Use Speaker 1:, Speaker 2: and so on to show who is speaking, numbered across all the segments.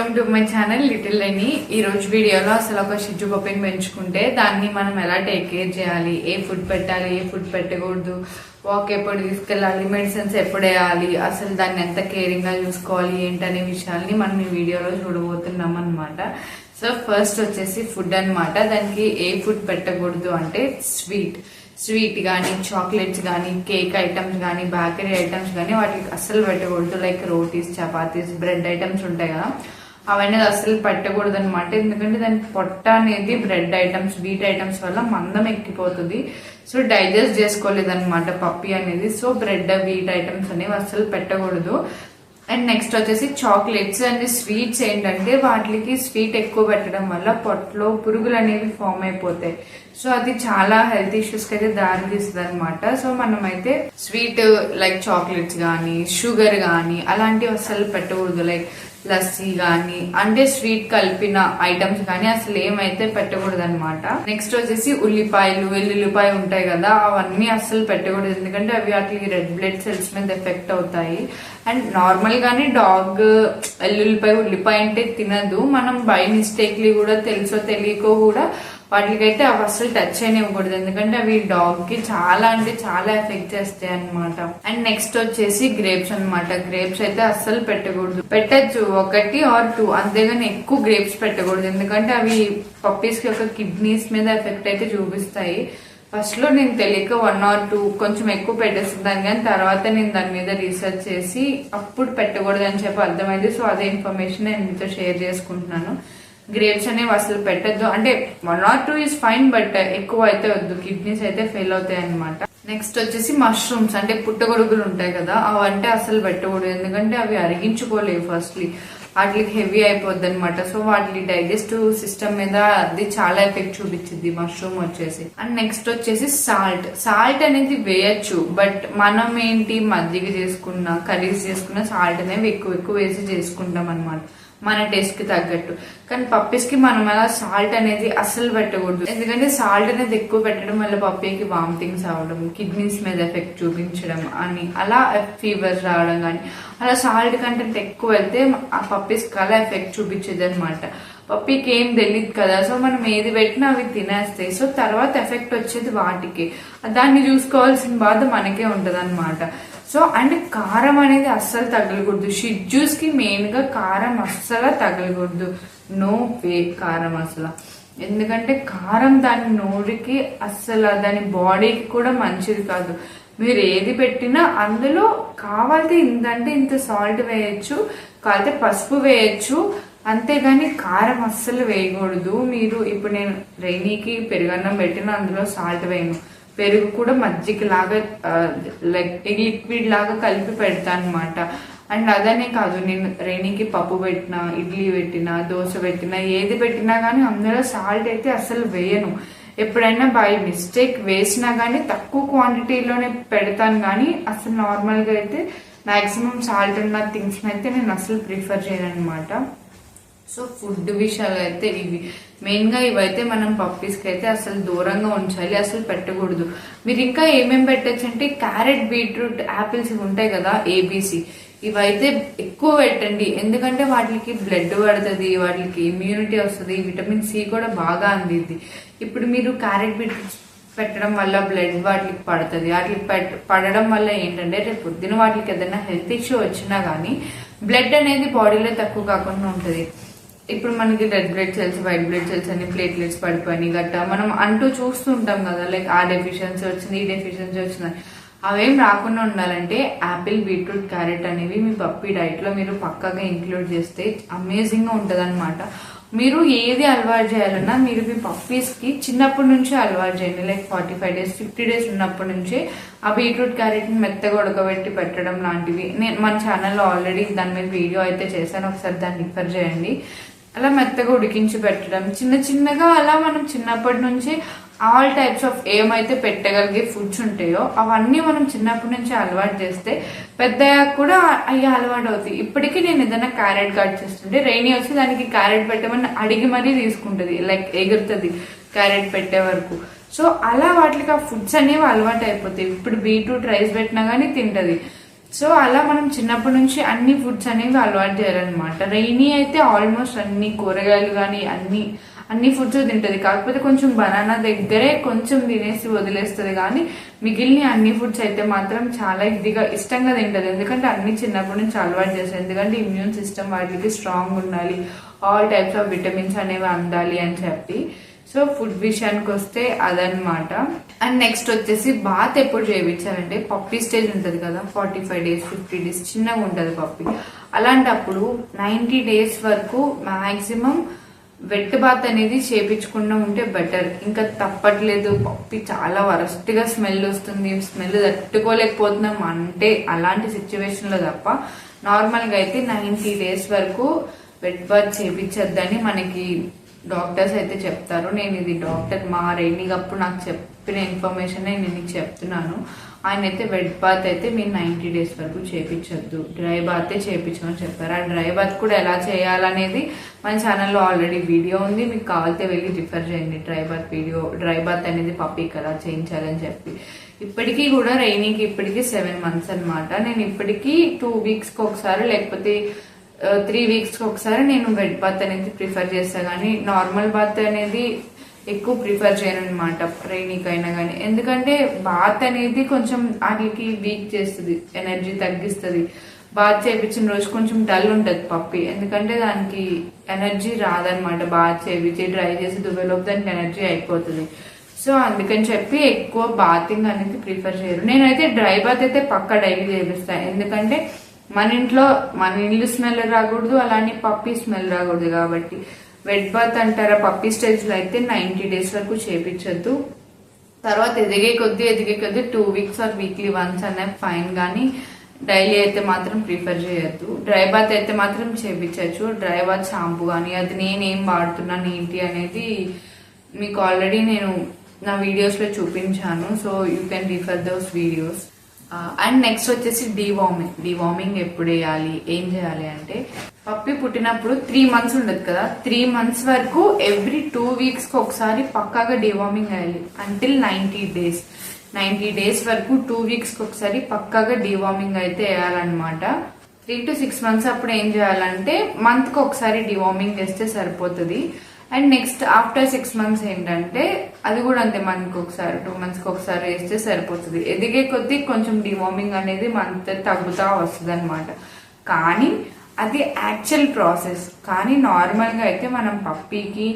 Speaker 1: Welcome to my channel little any. ఈ రోజు వీడియోలో అసలు ఒక షిజ్జు పప్పిని పెంచుకుంటే దాన్ని మనం ఎలా టేక్ కేర్ చేయాలి, ఏ ఫుడ్ పెట్టాలి, ఏ ఫుడ్ పెట్టకూడదు, వాక్ ఎప్పుడు తీసుకెళ్ళాలి, మెడిసిన్స్ ఎప్పుడు వేయాలి, అసలు దాన్ని ఎంత కేరింగ్ గా చూసుకోవాలి ఏంటనే విషయాల్ని మనం ఈ వీడియోలో చూడబోతున్నాం అనమాట. సో ఫస్ట్ వచ్చేసి ఫుడ్ అనమాట. దానికి ఏ ఫుడ్ పెట్టకూడదు అంటే స్వీట్ కానీ, చాక్లెట్స్ కానీ, కేక్ ఐటమ్స్ కానీ, బేకరీ ఐటమ్స్ కానీ వాటికి అస్సలు పెట్టకూడదు. Like rotis, chapatis, bread items ఉంటాయి కదా, అవన్నీ అస్సలు పెట్టకూడదు అనమాట. ఎందుకంటే దానికి పొట్ట అనేది బ్రెడ్ ఐటమ్స్, వీట్ ఐటమ్స్ వల్ల మందం ఎక్కిపోతుంది. సో డైజెస్ట్ చేసుకోలేదు అనమాట పప్పి అనేది. సో బ్రెడ్, వీట్ ఐటమ్స్ అనేవి అస్సలు పెట్టకూడదు. అండ్ నెక్స్ట్ వచ్చేసి చాక్లెట్స్ అండ్ స్వీట్స్ ఏంటంటే వాటికి స్వీట్ ఎక్కువ పెట్టడం వల్ల పొట్టలో పురుగులు అనేవి ఫామ్ అయిపోతాయి. సో అది చాలా హెల్త్ ఇష్యూస్ కి అయితే దారి తీస్తుంది అనమాట. సో మనం అయితే స్వీట్ లైక్ చాక్లెట్స్ కానీ, షుగర్ కానీ అలాంటివి అసలు పెట్టకూడదు. లైక్ లస్సీ కానీ, అంటే స్వీట్ కలిపిన ఐటమ్స్ కానీ అసలు ఏమైతే పెట్టకూడదు అనమాట. నెక్స్ట్ వచ్చేసి ఉల్లిపాయలు, వెల్లుల్లిపాయ ఉంటాయి కదా, అవన్నీ అస్సలు పెట్టకూడదు. ఎందుకంటే అవి వాటికి రెడ్ బ్లడ్ సెల్స్ మీద ఎఫెక్ట్ అవుతాయి. అండ్ నార్మల్ గానీ డాగ్ వెల్లుల్లిపాయ, ఉల్లిపాయ అంటే తినదు. మనం బై మిస్టేక్లీ కూడా తెలుసో తెలియకో కూడా వాటికైతే అవి అసలు టచ్ అయినివ్వకూడదు. ఎందుకంటే అవి డాగ్ కి చాలా అంటే చాలా ఎఫెక్ట్ చేస్తాయి అనమాట. అండ్ నెక్స్ట్ వచ్చేసి గ్రేప్స్ అనమాట. గ్రేప్స్ అయితే అస్సలు పెట్టకూడదు. పెట్టచ్చు 1 or 2, అంతేగాని ఎక్కువ గ్రేప్స్ పెట్టకూడదు. ఎందుకంటే అవి పప్పీస్ కి ఒక కిడ్నీస్ మీద ఎఫెక్ట్ అయితే చూపిస్తాయి. ఫస్ట్ లో నేను తెలియక 1 or 2 కొంచెం ఎక్కువ పెట్టేస్తున్నాను, కానీ తర్వాత నేను దాని మీద రీసెర్చ్ చేసి అప్పుడు పెట్టకూడదు అని చెప్పి అర్థమైంది. సో అదే ఇన్ఫర్మేషన్ నేను మీతో షేర్ చేసుకుంటున్నాను. గ్రేప్స్ అనేవి అసలు పెట్టద్దు. అంటే 1 or 2 ఈజ్ ఫైన్, బట్ ఎక్కువ అయితే వద్దు, కిడ్నీస్ అయితే ఫెయిల్ అవుతాయి అనమాట. నెక్స్ట్ వచ్చేసి మష్రూమ్స్, అంటే పుట్టగొడుగులు ఉంటాయి కదా, అవంటే అసలు పెట్టకూడదు. ఎందుకంటే అవి అరిగించుకోలేవు. ఫస్ట్లీ వాటికి హెవీ అయిపోద్ది అనమాట. సో వాటి డైజెస్టివ్ సిస్టమ్ మీద అది చాలా ఎఫెక్ట్ చూపించింది మష్రూమ్ వచ్చేసి. అండ్ నెక్స్ట్ వచ్చేసి సాల్ట్ అనేది వేయచ్చు, బట్ మనం ఏంటి మజ్జిగ చేసుకున్న, కర్రీస్ చేసుకున్న సాల్ట్ అనేవి ఎక్కువ వేసి చేసుకుంటాం అనమాట మన టేస్ట్ కి తగ్గట్టు. కానీ పప్పీస్ కి మనం అలా సాల్ట్ అనేది అస్సలు పెట్టకూడదు. ఎందుకంటే సాల్ట్ అనేది ఎక్కువ పెట్టడం వల్ల పప్పీకి వామిటింగ్స్ అవడం, కిడ్నీస్ మీద ఎఫెక్ట్ చూపించడం అని, అలా ఫీవర్స్ రావడం కానీ, అలా సాల్ట్ కంటెంట్ ఎక్కువ వెళ్తే ఆ పప్పీస్ కి అలా ఎఫెక్ట్ చూపించేది అనమాట. పప్పీకి ఏం తెలియదు కదా, సో మనం ఏది పెట్టినా అవి తినేస్తాయి. సో తర్వాత ఎఫెక్ట్ వచ్చేది వాటికి, దాన్ని చూసుకోవాల్సిన బాధ మనకే ఉంటది అనమాట. సో అండ్ కారం అనేది అస్సలు తగలకూడదు. షిజ్జూస్ కి మెయిన్ గా కారం అస్సలు తగలకూడదు. నో వే కారం అసలు. ఎందుకంటే కారం దాని నోటికి అస్సలు, దాని బాడీకి కూడా మంచిది కాదు. మీరు ఏది పెట్టినా అందులో కావాలితే ఇంత సాల్ట్ వేయచ్చు, కావాలితే పసుపు వేయచ్చు, అంతేగాని కారం అస్సలు వేయకూడదు. మీరు ఇప్పుడు నేను రైనీకి పెరుగన్నం పెట్టినా అందులో సాల్ట్ వేయను. పెరుగు కూడా మజ్జిగ లాగా లైక్ లిక్విడ్ లాగా కలిపి పెడతాను అనమాట. అండ్ అదనే కాదు, నేను రైనీకి పప్పు పెట్టినా, ఇడ్లీ పెట్టినా, దోశ పెట్టినా, ఏది పెట్టినా కానీ అందులో సాల్ట్ అయితే అసలు వేయను. ఎప్పుడైనా బై మిస్టేక్ వేసినా కానీ తక్కువ క్వాంటిటీలోనే పెడతాను, కానీ అసలు నార్మల్గా అయితే మాక్సిమం సాల్ట్ ఉన్న థింగ్స్ అయితే నేను అసలు ప్రిఫర్ చేయను అనమాట. సో ఫుడ్ విషయాలు అయితే ఇవి మెయిన్ గా, ఇవైతే మనం పప్పీస్ కి అయితే అసలు దూరంగా ఉంచాలి, అసలు పెట్టకూడదు. మీరు ఇంకా ఏమేమి పెట్టచ్చు అంటే క్యారెట్, బీట్రూట్, యాపిల్స్ ఇవి ఉంటాయి కదా, ABC, ఇవైతే ఎక్కువ పెట్టండి. ఎందుకంటే వాటికి బ్లడ్ పడుతుంది, వాటికి ఇమ్యూనిటీ వస్తుంది, విటమిన్ C కూడా బాగా అందిద్ది. ఇప్పుడు మీరు క్యారెట్, బీట్రూట్ పెట్టడం వల్ల బ్లడ్ వాటికి పడుతుంది. వాటికి పడడం వల్ల ఏంటంటే రేపు పొద్దున వాటికి ఏదైనా హెల్త్ ఇష్యూ వచ్చినా గానీ బ్లడ్ అనేది బాడీలో తక్కువ కాకుండా ఉంటుంది. ఇప్పుడు మనకి red blood cells, white blood cells అని, ప్లేట్లెట్స్ పడిపోయి గట్టా మనం అంటూ చూస్తుంటాం కదా, లైక్ ఆ డెఫిషియన్సీ వచ్చింది, ఈ డెఫిషియన్సీ వచ్చింది. అవేం రాకుండా ఉండాలంటే యాపిల్, బీట్రూట్, క్యారెట్ అనేవి మీ పప్పీ డైట్ లో మీరు పక్కాగా ఇంక్లూడ్ చేస్తే అమేజింగ్ గా ఉంటది అనమాట. మీరు ఏది అలవాటు చేయాలన్నా మీరు మీ పప్పీస్ కి చిన్నప్పటి నుంచే అలవాటు చేయండి. లైక్ 45 days, 50 days ఉన్నప్పటి నుంచే ఆ బీట్రూట్, క్యారెట్ ని మెత్తగా ఉడకబెట్టి పెట్టడం లాంటివి నేను మన ఛానల్లో ఆల్రెడీ దాని మీద వీడియో అయితే చేశాను, ఒకసారి దాన్ని రిఫర్ చేయండి. అలా మెత్తగా ఉడికించి పెట్టడం, చిన్నగా అలా మనం చిన్నప్పటి నుంచి ఆల్ టైప్స్ ఆఫ్ ఏమైతే పెట్టగలిగే ఫుడ్స్ ఉంటాయో అవన్నీ మనం చిన్నప్పటి నుంచి అలవాటు చేస్తే పెద్దయ్యాక కూడా అయ్యి అలవాటు అవుతాయి. ఇప్పటికీ నేను ఏదైనా క్యారెట్ కట్ చేస్తుంటే రైనీ వచ్చి దానికి క్యారెట్ పెట్టమని అడిగి మరీ తీసుకుంటది, లైక్ ఎగురుతుంది క్యారెట్ పెట్టే వరకు. సో అలా వాటికి ఆ ఫుడ్స్ అనేవి అలవాటు అయిపోతాయి. ఇప్పుడు బీట్రూట్ రైస్ పెట్టినా గానీ తింటది. సో అలా మనం చిన్నప్పటి నుంచి అన్ని ఫుడ్స్ అనేవి అలవాటు చేయాలన్నమాట. రైనీ అయితే ఆల్మోస్ట్ అన్ని కూరగాయలు కానీ అన్ని ఫుడ్స్ తింటది. కాకపోతే కొంచెం బనానా దగ్గరే కొంచెం తినేసి వదిలేస్తుంది, కానీ మిగిలిన అన్ని ఫుడ్స్ అయితే మాత్రం చాలా ఇష్టంగా తింటది. ఎందుకంటే అన్ని చిన్నప్పటి నుంచి అలవాటు చేస్తారు. ఎందుకంటే ఇమ్యూన్ సిస్టమ్ వాటికి స్ట్రాంగ్ ఉండాలి, ఆల్ టైప్స్ ఆఫ్ విటమిన్స్ అనేవి అందాలి అని చెప్పి. సో ఫుడ్ విషయానికి వస్తే అదనమాట. అండ్ నెక్స్ట్ వచ్చేసి బాత్ ఎప్పుడు చేయించాలంటే పప్పీ స్టేజ్ ఉంటుంది కదా, 45 days 50 days చిన్నగా ఉంటుంది పప్పి. అలాంటప్పుడు 90 days వరకు మాక్సిమం వెట్ బాత్ అనేది చేపించకుండా ఉంటే బెటర్. ఇంకా తప్పట్లేదు, పప్పి చాలా వరస్ట్ గా స్మెల్ వస్తుంది, స్మెల్ తట్టుకోలేకపోతున్నాం అంటే అలాంటి సిచ్యువేషన్ లో తప్ప నార్మల్ గా అయితే 90 days వరకు వెట్ బాత్ చేపించద్దని మనకి డాక్టర్స్ అయితే చెప్తారు. నేను ఇది డాక్టర్ మా రైనింగ్ నాకు చెప్పిన ఇన్ఫర్మేషన్ నేను నీకు చెప్తున్నాను. ఆయన అయితే వెట్ బాత్ అయితే మీరు 90 days వరకు చేపించొద్దు, డ్రై బాతే చేయించమని చెప్పారు. ఆ డ్రై బాత్ కూడా ఎలా చేయాలనేది మన ఛానల్లో ఆల్రెడీ వీడియో ఉంది, మీకు కావాలితే వెళ్ళి రిఫర్ చేయండి dry bath video. Dry bath అనేది పప్పీకి ఎలా చేయించాలని చెప్పి. ఇప్పటికీ కూడా రైనింగ్కి ఇప్పటికీ 7 months అనమాట. నేను ఇప్పటికీ 2 weeks ఒకసారి లేకపోతే 3 weeks ఒకసారి నేను వెట్ బాత్ అనేది ప్రిఫర్ చేస్తాను, కానీ నార్మల్ బాత్ అనేది ఎక్కువ ప్రిఫర్ చేయను అనమాట రైనింగ్ అయినా కానీ. ఎందుకంటే బాత్ అనేది కొంచెం వాటికి వీక్ చేస్తుంది, ఎనర్జీ తగ్గిస్తుంది. బాత్ చేయించిన రోజు కొంచెం డల్ ఉంటుంది పప్పి, ఎందుకంటే దానికి ఎనర్జీ రాదనమాట. బాత్ చేయించి డ్రై చేసి దువ్వేలోపు దానికి ఎనర్జీ అయిపోతుంది. సో అందుకని చెప్పి ఎక్కువ బాతింగ్ అనేది ప్రిఫర్ చేయరు. నేనైతే డ్రై బాత్ అయితే పక్కా డైలీ చేపిస్తాను, ఎందుకంటే మన ఇల్లు స్మెల్ రాకూడదు, అలానే పప్పీ స్మెల్ రాకూడదు కాబట్టి. వెట్ బాత్ అంటారా పప్పీ స్టేజ్ లో అయితే 90 days వరకు చేపించద్దు. తర్వాత ఎదిగే కొద్దీ 2 weeks ఆర్ వీక్లీ వన్స్ అనేది ఫైన్, కానీ డైలీ అయితే మాత్రం ప్రిఫర్ చేయొద్దు. డ్రై బాత్ అయితే మాత్రం చేపించచ్చు. డ్రై బాత్ షాంపూ కానీ అది నేనేం వాడుతున్నాను ఏంటి అనేది మీకు ఆల్రెడీ నేను నా వీడియోస్ లో చూపించాను. So you can refer those videos. And next వచ్చేసి డివార్మింగ్ ఎప్పుడు వేయాలి, ఏం చేయాలి అంటే పప్పి పుట్టినప్పుడు 3 months ఉండదు కదా, 3 months వరకు ఎవ్రీ 2 weeks ఒకసారి పక్కాగా డివార్మింగ్ వేయాలి అంటిల్ 90 days. 90 days వరకు 2 weeks ఒకసారి పక్కాగా డివార్మింగ్ అయితే వేయాలన్నమాట. 3 to 6 months అప్పుడు ఏం చేయాలంటే మంత్ కి ఒకసారి డివార్మింగ్ చేస్తే సరిపోతుంది. అండ్ నెక్స్ట్ ఆఫ్టర్ 6 months ఏంటంటే అది కూడా అంతే, మంత్కి ఒకసారి 2 months ఒకసారి వేస్తే సరిపోతుంది. ఎదిగే కొద్దీ కొంచెం డివార్మింగ్ అనేది మంత్ తగ్గుతా వస్తుంది అనమాట. కానీ అది యాక్చువల్ ప్రాసెస్. కానీ నార్మల్ గా అయితే మనం పప్పీకి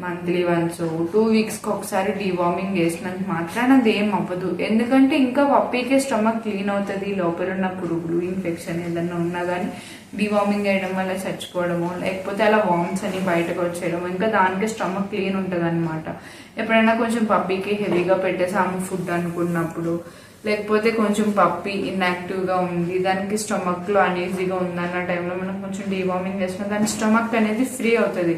Speaker 1: మంత్లీ వన్స్ 2 weeks ఒకసారి డివార్మింగ్ చేసినంత మాత్రాన అది ఏం అవ్వదు. ఎందుకంటే ఇంకా పప్పీకి స్టమక్ క్లీన్ అవుతుంది, లోపల ఉన్న పురుగులు ఇన్ఫెక్షన్ ఏదన్నా ఉన్నా కానీ డివార్మింగ్ చేయడం వల్ల చచ్చిపోవడము, లేకపోతే అలా వామ్స్ అని బయటకు వచ్చేయడం, ఇంకా దానికి స్టమక్ క్లీన్ ఉంటుంది అనమాట. ఎప్పుడైనా కొంచెం పప్పీకి హెవీగా పెట్టేసాము ఫుడ్ అనుకున్నప్పుడు, లేకపోతే కొంచెం పప్పీ ఇన్యాక్టివ్ గా ఉంది, దానికి స్టమక్ లో అనీజీగా ఉంది అన్న టైంలో మనం కొంచెం డివార్మింగ్ చేసినా దాని స్టమక్ అనేది ఫ్రీ అవుతుంది.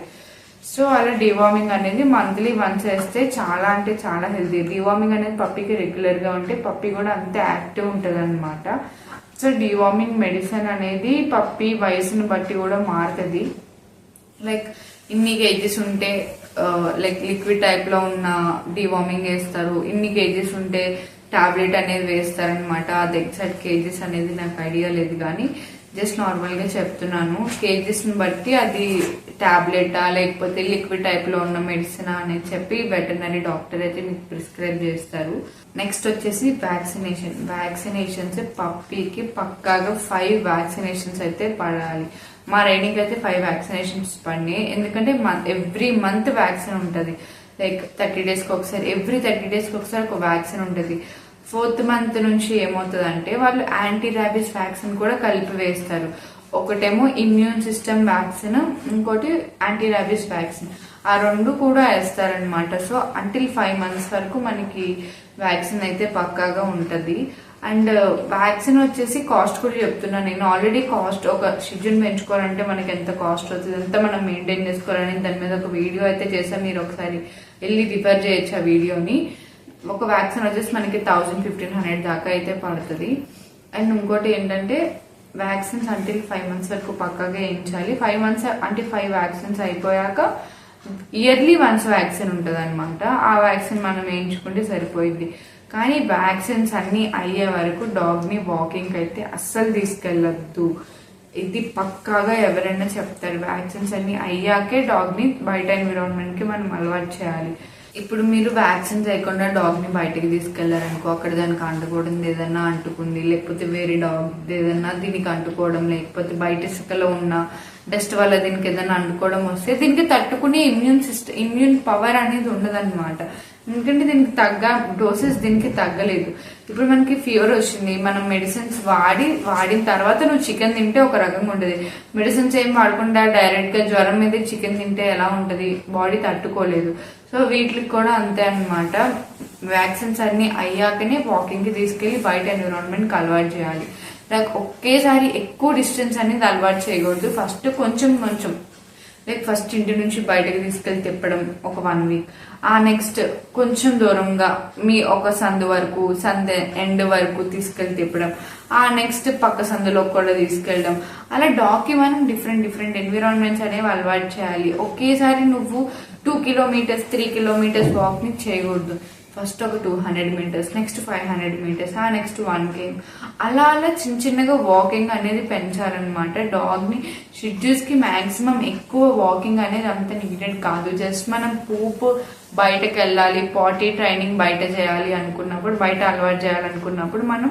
Speaker 1: సో అలా డివార్మింగ్ అనేది మంత్లీ వన్స్ వేస్తే చాలా అంటే చాలా హెల్తీ. డివార్మింగ్ అనేది పప్పీకి రెగ్యులర్ గా ఉంటే పప్పీ కూడా అంతే యాక్టివ్ ఉంటుంది అనమాట. సో డివార్మింగ్ మెడిసిన్ అనేది పప్పీ వయసును బట్టి కూడా మారుతుంది. లైక్ ఇన్ని కేజెస్ ఉంటే లైక్ లిక్విడ్ టైప్ లో ఉన్న డివార్మింగ్ వేస్తారు, ఇన్ని కేజెస్ ఉంటే టాబ్లెట్ అనేది వేస్తారనమాట. అది ఎగ్జాక్ట్ కేజెస్ అనేది నాకు ఐడియా లేదు, కానీ జస్ట్ నార్మల్ గా చెప్తున్నాను. కేజెస్ ని బట్టి అది టాబ్లెటా లేకపోతే లిక్విడ్ టైప్ లో ఉన్న మెడిసిన్ అనేది చెప్పి వెటర్నరీ డాక్టర్ అయితే మీకు ప్రిస్క్రైబ్ చేస్తారు. నెక్స్ట్ వచ్చేసి వ్యాక్సినేషన్స్ పప్పీకి పక్కాగా 5 vaccinations అయితే పడాలి. మా రైడింగ్ అయితే 5 vaccinations పడినాయి. ఎందుకంటే ఎవ్రీ మంత్ వ్యాక్సిన్ ఉంటుంది. లైక్ 30 days ఒకసారి, ఎవ్రీ 30 days ఒకసారి ఒక వ్యాక్సిన్ ఉంటుంది. 4th month నుంచి ఏమవుతుంది అంటే వాళ్ళు యాంటీ ర్యాబీస్ వ్యాక్సిన్ కూడా కలిపి వేస్తారు. ఒకటేమో ఇమ్యూన్ సిస్టమ్ వ్యాక్సిన్, ఇంకోటి యాంటీ ర్యాబీస్ వ్యాక్సిన్, ఆ 2 కూడా వేస్తారనమాట. సో అంటిల్ 5 months వరకు మనకి వ్యాక్సిన్ అయితే పక్కాగా ఉంటది. అండ్ వ్యాక్సిన్ వచ్చేసి కాస్ట్ కూడా చెప్తున్నాను నేను. ఆల్రెడీ కాస్ట్ ఒక షెడ్యూల్ పెంచుకోవాలంటే మనకి ఎంత కాస్ట్ అవుతుంది, ఎంత మనం మెయింటైన్ చేసుకోవాలని దాని మీద ఒక వీడియో అయితే చేసాం. మీరు ఒకసారి వెళ్ళి రిఫర్ చేయొచ్చు ఆ వీడియోని. ఒక వ్యాక్సిన్ వచ్చేసి మనకి 1000-1500 దాకా అయితే పడుతుంది. అండ్ ఇంకోటి ఏంటంటే వ్యాక్సిన్స్ అంటిల్ 5 months వరకు పక్కాగా వేయించాలి. 5 months అంటే 5 vaccines అయిపోయాక ఇయర్లీ వన్స్ వ్యాక్సిన్ ఉంటుంది అనమాట. ఆ వ్యాక్సిన్ మనం వేయించుకుంటే సరిపోయింది. కానీ వ్యాక్సిన్స్ అన్ని అయ్యే వరకు డాగ్ని వాకింగ్ అయితే అస్సలు తీసుకెళ్ళొద్దు. ఇది పక్కాగా ఎవరైనా చెప్తారు. వ్యాక్సిన్స్ అన్ని అయ్యాకే డాగ్ని బయట ఎన్విరాన్మెంట్కి మనం అలవాటు చేయాలి. ఇప్పుడు మీరు వ్యాక్సిన్స్ వేయకుండా డాగ్ని బయటకి తీసుకెళ్లారనుకో, అక్కడ దానికి అంటుకోవడం ఏదన్నా అంటుకుంది, లేకపోతే వేరే డాగ్ ఏదన్నా దీనికి అంటుకోవడం, లేకపోతే బయట ఇసుకలో ఉన్న డస్ట్ వల్ల దీనికి ఏదైనా అంటుకోవడం వస్తే దీనికి తట్టుకునే ఇమ్యూన్ పవర్ అనేది ఉండదన్నమాట. ఎందుకంటే దీనికి డోసెస్ దీనికి తగ్గలేదు. ఇప్పుడు మనకి ఫీవర్ వచ్చింది, మనం మెడిసిన్స్ వాడిన తర్వాత నువ్వు చికెన్ తింటే ఒక రకంగా ఉంటుంది. మెడిసిన్స్ ఏం వాడకుండా డైరెక్ట్ గా జ్వరం మీద చికెన్ తింటే ఎలా ఉంటది, బాడీ తట్టుకోలేదు. సో వీటికి కూడా అంతే అన్నమాట. వ్యాక్సిన్స్ అన్ని అయ్యాకనే వాకింగ్ కి తీసుకెళ్లి బయట ఎన్విరాన్మెంట్ కి అలవాటు చేయాలి. లైక్ ఒకేసారి ఎక్కువ డిస్టెన్స్ అనేది అలవాటు చేయకూడదు. ఫస్ట్ కొంచెం లైక్ ఫస్ట్ ఇంటి నుంచి బయటకు తీసుకెళ్లి తిప్పడం ఒక 1 వీక్, ఆ నెక్స్ట్ కొంచెం దూరంగా మీ ఒక సందు వరకు, సందు ఎండ్ వరకు తీసుకెళ్లి తిప్పడం, ఆ నెక్స్ట్ పక్క సందులో కూడా తీసుకెళ్ళడం. అలా డాగ్ కి మనం డిఫరెంట్ ఎన్విరాన్మెంట్స్ అనేవి అలవాటు చేయాలి. ఒకేసారి నువ్వు 2 కిలోమీటర్స్ 3 కిలోమీటర్స్ వాక్ ని చేయకూడదు. ఫస్ట్ ఒక 200 మీటర్స్, నెక్స్ట్ 500 మీటర్స్, ఆ నెక్స్ట్ 1 km, అలా చిన్నగా వాకింగ్ అనేది పెంచాలన్నమాట. డాగ్ ని షెడ్యూల్స్ కి మాక్సిమం ఎక్కువ వాకింగ్ అనేది అంత నీడెడ్ కాదు. జస్ట్ మనం బయటకు వెళ్ళాలి, పాటీ ట్రైనింగ్ బయట చేయాలి అనుకున్నప్పుడు, బయట అలవాటు చేయాలనుకున్నప్పుడు మనం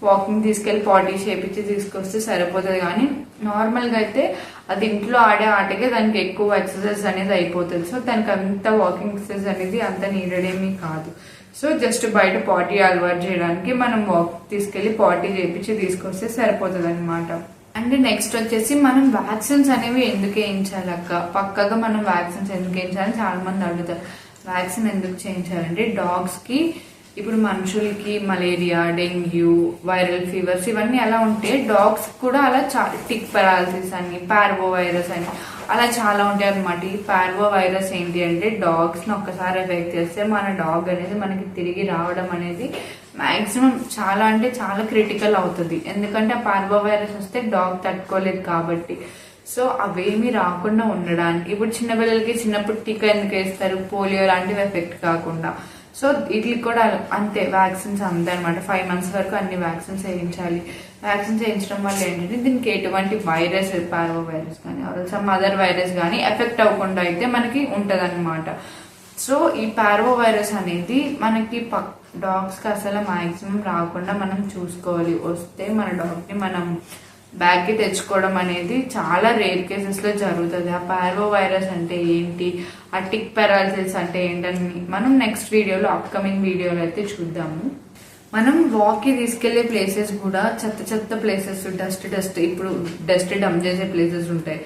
Speaker 1: వాకింగ్ తీసుకెళ్లి పాటీ చేపించి తీసుకొస్తే సరిపోతుంది. కానీ నార్మల్ గా అయితే అది ఇంట్లో ఆడే ఆటకే దానికి ఎక్కువ ఎక్సర్సైజ్ అనేది అయిపోతుంది. సో దానికి అంత వాకింగ్ ఎక్సర్సైజ్ అనేది అంత నీడెడ్ ఏమీ కాదు. సో జస్ట్ బయట పాటీ అలవాటు చేయడానికి మనం వాక్ తీసుకెళ్లి పాటీ చేపించి తీసుకొస్తే సరిపోతుంది అనమాట. అండ్ నెక్స్ట్ వచ్చేసి మనం వ్యాక్సిన్స్ అనేవి ఎందుకు వేయించాలి అక్క, పక్కగా మనం వ్యాక్సిన్స్ ఎందుకు వేయించాలని చాలా మంది అడుగుతారు. వ్యాక్సిన్ ఎందుకు చేయించాలంటే డాగ్స్ కి ఇప్పుడు మనుషులకి మలేరియా, డెంగ్యూ, వైరల్ ఫీవర్స్ ఇవన్నీ ఎలా ఉంటే డాగ్స్ కూడా అలా టిక్ పెరాలసిస్ అని, పార్వో వైరస్ అని అలా చాలా ఉంటాయి అనమాట. ఈ పార్వో వైరస్ ఏంటి అంటే డాగ్స్ ని ఒక్కసారి ఎఫెక్ట్ చేస్తే మన డాగ్ అనేది మనకి తిరిగి రావడం అనేది మాక్సిమం చాలా అంటే చాలా క్రిటికల్ అవుతుంది. ఎందుకంటే ఆ పార్వో వైరస్ వస్తే డాగ్ తట్టుకోలేదు కాబట్టి. సో అవేమి రాకుండా ఉండడానికి ఇప్పుడు చిన్నపిల్లలకి చిన్నప్పుడు టీకా ఎందుకు వేస్తారు, పోలియో లాంటివి ఎఫెక్ట్ కాకుండా. సో వీటికి కూడా అంతే వ్యాక్సిన్స్ అంతే అనమాట. 5 months వరకు అన్ని వ్యాక్సిన్స్ వేయించాలి. వ్యాక్సిన్స్ వేయించడం వల్ల ఏంటంటే దీనికి ఎటువంటి వైరస్, పార్వో వైరస్ కానీ సమ్ అదర్ వైరస్ కానీ ఎఫెక్ట్ అవ్వకుండా అయితే మనకి ఉంటది అనమాట. సో ఈ పార్వో వైరస్ అనేది మనకి డాగ్స్ కి అసలు మాక్సిమం రాకుండా మనం చూసుకోవాలి. వస్తే మన డాగ్ ని మనం బ్యాగ్ కి తెచ్చుకోవడం అనేది చాలా రేర్ కేసెస్ లో జరుగుతుంది. ఆ పార్వో వైరస్ అంటే ఏంటి, ఆ టిక్ పెరాలసిస్ అంటే ఏంటని మనం నెక్స్ట్ వీడియోలో, అప్కమింగ్ వీడియోలో అయితే చూద్దాము. మనం వాక్ కి తీసుకెళ్లే ప్లేసెస్ కూడా చెత్త ప్లేసెస్, డస్ట్ ఇప్పుడు డస్ట్ డంప్ చేసే ప్లేసెస్ ఉంటాయి,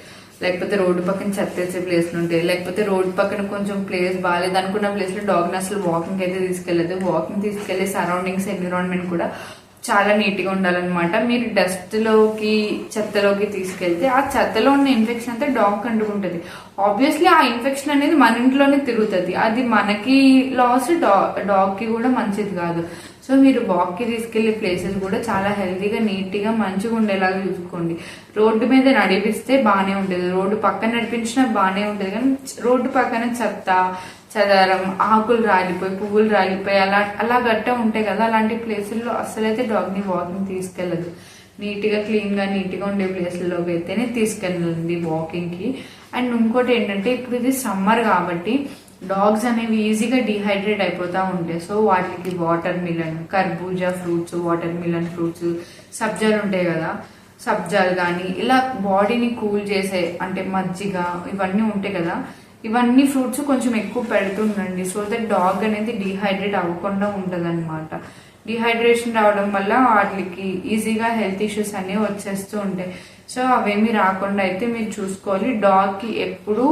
Speaker 1: లేకపోతే రోడ్డు పక్కన చెత్త వేసే ప్లేస్లు ఉంటాయి, లేకపోతే రోడ్డు పక్కన కొంచెం ప్లేస్ బాగాలేదు అనుకున్న ప్లేస్ లో డాగ్ ని అసలు వాకింగ్ అయితే తీసుకెళ్లదు. వాకింగ్ తీసుకెళ్లే సరౌండింగ్స్, ఎన్విరాన్మెంట్ కూడా చాలా నీట్ గా ఉండాలన్నమాట. మీరు డస్ట్ లోకి, చెత్తలోకి తీసుకెళ్తే ఆ చెత్తలో ఉన్న ఇన్ఫెక్షన్ అంతా డాగ్ అంటుకుంటది. ఆబ్వియస్లీ ఆ ఇన్ఫెక్షన్ అనేది మన ఇంట్లోనే తిరుగుతుంది. అది మనకి లాస్, డాగ్ కి కూడా మంచిది కాదు. సో మీరు వాక్ కి తీసుకెళ్లే ప్లేసెస్ కూడా చాలా హెల్తీగా, నీట్ గా, మంచిగా ఉండేలాగా చూసుకోండి. రోడ్డు మీద నడిపిస్తే బానే ఉంటుంది, రోడ్డు పక్కన నడిపించినా బానే ఉంటుంది. కానీ రోడ్డు పక్కన చెత్త, చెదారం, ఆకులు రాలిపోయి, పువ్వులు రాలిపోయి అలా గట్ట ఉంటాయి కదా, అలాంటి ప్లేసుల్లో అసలైతే డాగ్ ని వాకింగ్ తీసుకెళ్లదు. నీట్ గా, క్లీన్ గా, నీట్ గా ఉండే ప్లేసుల్లోకి అయితేనే తీసుకెళ్ళండి వాకింగ్ కి. అండ్ ఇంకోటి ఏంటంటే ఇప్పుడు ఇది సమ్మర్ కాబట్టి డాగ్స్ అనేవి ఈజీగా డిహైడ్రేట్ అయిపోతా ఉంటాయి. సో వాటికి వాటర్ మిలన్, కర్బూజా ఫ్రూట్స్, వాటర్ మిలన్ ఫ్రూట్స్, సబ్జాలు ఉంటాయి కదా, సబ్జాలు కానీ ఇలా బాడీని కూల్ చేసే అంటే మజ్జిగ ఇవన్నీ ఉంటాయి కదా, ఇవన్నీ ఫ్రూట్స్ కొంచెం ఎక్కువ పెడుతుండండి. సో దట్ డాగ్ అనేది డిహైడ్రేట్ అవ్వకుండా ఉంటది అనమాట. డిహైడ్రేషన్ రావడం వల్ల వాటికి ఈజీగా హెల్త్ ఇష్యూస్ అనేవి వచ్చేస్తూ ఉంటాయి. సో అవేమి రాకుండా అయితే మీరు చూసుకోవాలి. డాగ్ కి ఎప్పుడు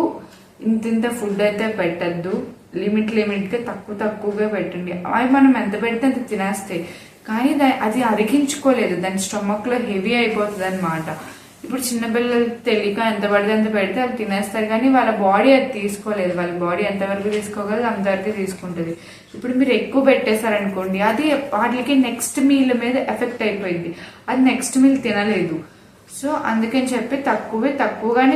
Speaker 1: ఇంత ఫుడ్ అయితే పెట్టద్దు, లిమిట్ గా తక్కువగా పెట్టండి. అవి మనం ఎంత పెడితే అంత తినేస్తాయి, కానీ అది అరిగించుకోలేదు, దాని స్టమక్ లో హెవీ అయిపోతుంది అనమాట. ఇప్పుడు చిన్నపిల్లలు తెలియక ఎంత పడితే అంత పెడితే అది తినేస్తారు, కానీ వాళ్ళ బాడీ అది తీసుకోలేదు. వాళ్ళ బాడీ ఎంతవరకు తీసుకోగలదు అంతవరకు తీసుకుంటుంది. ఇప్పుడు మీరు ఎక్కువ పెట్టేశారనుకోండి, అది వాటికి నెక్స్ట్ మీల్ మీద ఎఫెక్ట్ అయిపోయింది, అది నెక్స్ట్ మీల్ తినలేదు. సో అందుకని చెప్పి తక్కువగానే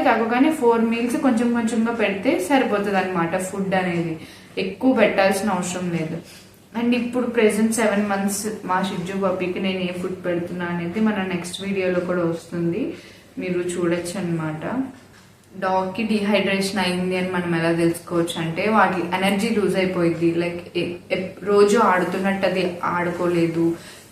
Speaker 1: 4 meals కొంచెంగా పెడితే సరిపోతుంది అనమాట. ఫుడ్ అనేది ఎక్కువ పెట్టాల్సిన అవసరం లేదు. అండ్ ఇప్పుడు ప్రెసెంట్ 7 months మా షిజ్జు పప్పీకి నేను ఏ ఫుడ్ పెడుతున్నా అనేది మన నెక్స్ట్ వీడియోలో కూడా వస్తుంది, మీరు చూడొచ్చు అనమాట. డాగ్ కి డిహైడ్రేషన్ అయింది అని మనం ఎలా తెలుసుకోవచ్చు అంటే వాటి ఎనర్జీ లూజ్ అయిపోయింది. లైక్ రోజు ఆడుతున్నట్టు అది ఆడుకోలేదు,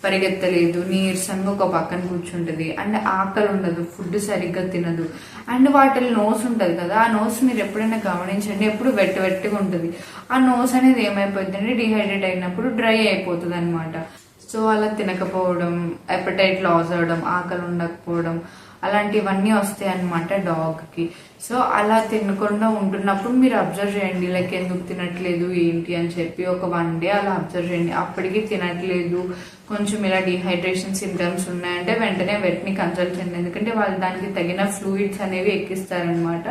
Speaker 1: పరిగెత్తలేదు, నీరసంగా ఒక పక్కన కూర్చుంటది, అండ్ ఆకలి ఉండదు, ఫుడ్ సరిగ్గా తినదు. అండ్ వాటి నోస్ ఉంటది కదా, ఆ నోస్ మీరు ఎప్పుడైనా గమనించండి, ఎప్పుడు వెట్టుగా ఉంటుంది. ఆ నోస్ అనేది ఏమైపోతుంది అంటే డిహైడ్రేట్ అయినప్పుడు డ్రై అయిపోతుంది అనమాట. సో అలా తినకపోవడం, ఎపటైట్ లాస్ అవడం, ఆకలి ఉండకపోవడం, అలాంటివన్నీ వస్తాయి అనమాట డాగ్ కి. సో అలా తినకుండా ఉంటున్నప్పుడు మీరు అబ్జర్వ్ చేయండి, లైక్ ఎందుకు తినట్లేదు ఏంటి అని చెప్పి ఒక 1 day అలా అబ్జర్వ్ చేయండి. అప్పటికి తినట్లేదు, కొంచెం ఇలా డిహైడ్రేషన్ సింటమ్స్ ఉన్నాయంటే వెంటనే వెట్ని కన్సల్ట్ చేయండి, ఎందుకంటే వాళ్ళు దానికి తగిన ఫ్లూయిడ్స్ అనేవి ఎక్కిస్తారనమాట.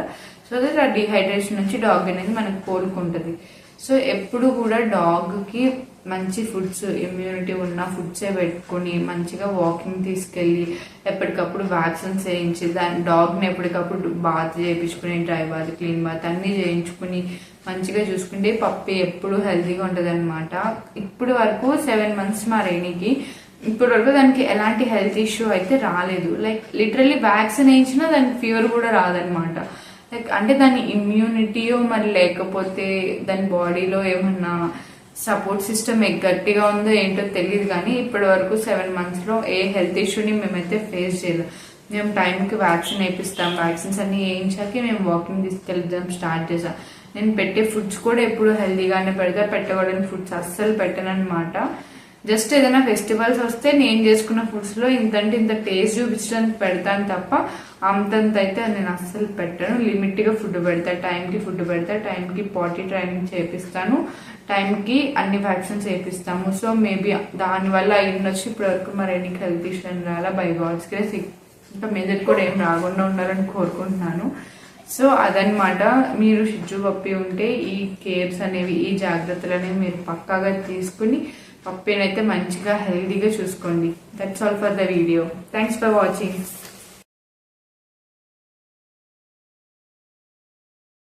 Speaker 1: సో దట్ ఆ డిహైడ్రేషన్ నుంచి డాగ్ అనేది మనకు కోలుకుంటుంది. సో ఎప్పుడు కూడా డాగ్ కి మంచి ఫుడ్స్, ఇమ్యూనిటీ ఉన్న ఫుడ్సే పెట్టుకుని మంచిగా వాకింగ్ తీసుకెళ్ళి ఎప్పటికప్పుడు వ్యాక్సిన్స్ వేయించి దాని డాగ్ని ఎప్పటికప్పుడు బాత్ చేయించుకుని, డ్రై బాత్, క్లీన్ బాత్ అన్ని చేయించుకుని మంచిగా చూసుకుంటే పప్పి ఎప్పుడు హెల్తీగా ఉంటుంది అనమాట. ఇప్పుడు వరకు 7 months మా రేణికి ఇప్పటి వరకు దానికి ఎలాంటి హెల్త్ ఇష్యూ అయితే రాలేదు. లైక్ లిటరల్లీ వ్యాక్సిన్ వేయించినా దానికి ఫీవర్ కూడా రాదనమాట. లైక్ అంటే దాని ఇమ్యూనిటీయో మరి లేకపోతే దాని బాడీలో ఏమన్నా సపోర్ట్ సిస్టమ్ గట్టిగా ఉందో ఏంటో తెలియదు, కానీ ఇప్పటి వరకు 7 months లో ఏ హెల్త్ ఇష్యూని మేమైతే ఫేస్ చేయలేదు. మేము టైంకి వ్యాక్సిన్ వేపిస్తాం, వ్యాక్సిన్స్ అన్ని వేయించాకే మేము వాకింగ్ తీసుకెళ్తాం స్టార్ట్ చేసాం. నేను పెట్టే ఫుడ్స్ కూడా ఎప్పుడు హెల్తీగానే పెడతా, పెట్టకూడని ఫుడ్స్ అస్సలు పెట్టనమాట. జస్ట్ ఏదైనా ఫెస్టివల్స్ వస్తే నేను చేసుకున్న ఫుడ్స్ లో ఇంతంటే ఇంత టేస్ట్ చూపించడానికి పెడతాను తప్ప అంతంత అయితే నేను అస్సలు పెట్టను. లిమిట్ గా ఫుడ్ పెడతా, టైంకి ఫుడ్ పెడతా, టైంకి పాటీ ట్రైనింగ్ చేపిస్తాను, టైంకి అన్ని వ్యాక్సిన్స్ వేపిస్తాము. సో మేబీ దానివల్ల అయ్యిండొచ్చు ఇప్పటి వరకు మరి ఎన్ని హెల్త్ ఇష్యూ రాలా, బై గాడ్స్ గ్రేస్ ఇంకా మీద కూడా ఏం రాకుండా ఉండాలని కోరుకుంటున్నాను. సో అదనమాట, మీరు షిజ్జు పప్పి ఉంటే ఈ కేర్స్ అనేవి, ఈ జాగ్రత్తలు అనేవి మీరు పక్కాగా తీసుకుని పప్పినైతే మంచిగా హెల్దీగా చూసుకోండి. That's all for the video. Thanks for watching.